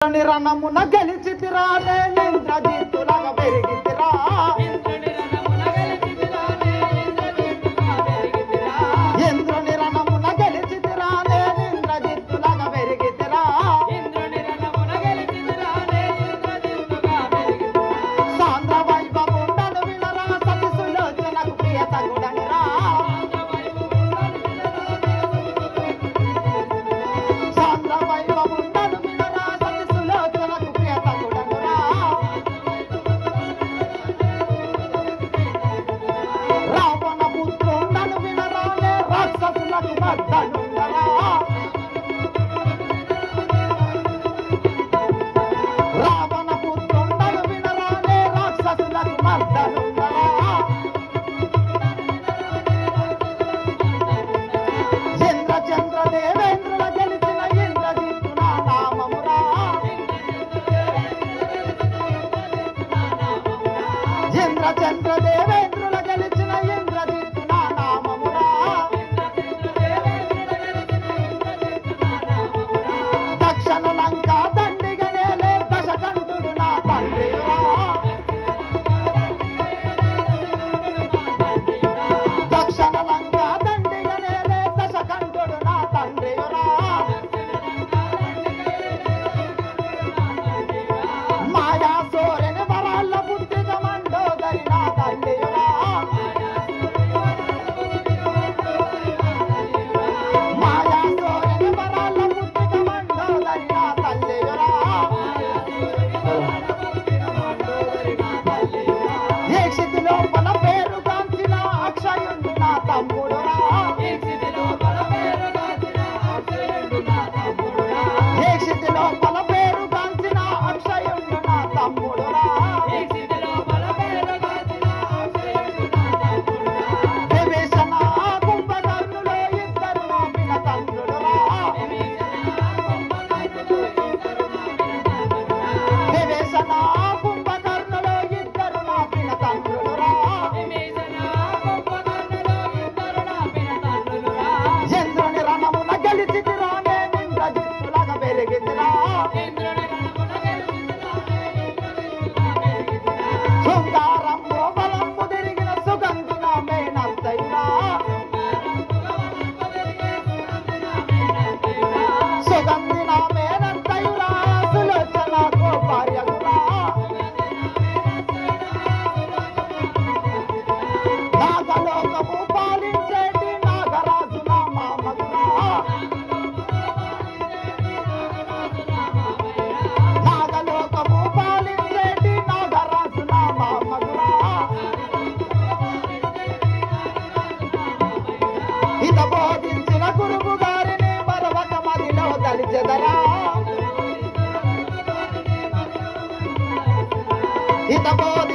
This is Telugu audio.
రణమున గెలిచితిరా ఇంద్రజిత్తులాగా పెరిగితిరా ఇంద్రుని రణమున గెలిచితిరా ఇంద్రజిత్తులాగా పెరిగితిరా సాంద్ర వైభవుండను వినరా సతి సులోచనకు ప్రియ సగుడనురా సాంద్ర వైభవుండను వినరా సతి సులోచనకు ప్రియ సగుడనురా రావణ పుత్రుండను వినరా రాక్షసులకు మద్దనుండరా రావణ పుత్రుండను వినరా రాక్షసులకు మద్దనుండరా ఇంద్ర చంద్ర దేవేంద్రుల గెలిచిన ఇంద్రజిత్తు నా నామమురా ఇంద్ర చంద్ర దేవేంద్రుల గెలిచిన ఇంద్రజిత్తు నా నామమురా దక్షిణ లంక దండిగనేలే దశకంఠుడు నా తండ్రియురా దక్షిణ లంక దండిగనేలే దశకంఠుడు నా తండ్రియురా మాయా సోరెని వరాళ్ళ పుట్టిన మండోదరి నా తల్లియురా మాయా సోరెని వరాళ్ళ పుట్టిన మండోదరి నా తల్లియురా ఏ క్షితి లోపల పేరు కాంచిన అక్షయుండు నా తమ్ముడురా ఏ క్షితి లోపల పేరు కాంచిన అక్షయుండు నా తమ్ముడురా విభీషణ కుంభకర్ణులో ఇద్దరు నా పిన తండ్రులురా విభీషణ కుంభకర్ణులో ఇద్దరు నా పిన తండ్రులురా ఇంద్రుని రణమున గెలిచితిరా ఇంద్రజిత్తులాగా పెరిగితిరా శృంగారంలో బలంబు తిరిగిన సుగంధి నా మేనత్తయురా సుగంధి నా మేనత్తయురా సులోచన భార్యగురా నాగలోకము పాలించేటి నాగరాజు నా మామగురా నాగలోకము పాలించేటి నాగరాజు నా మామగురా ఇత బోధించిన గురువు గారిని మరొక మదిలో దలిచెదరా ఇత బోధ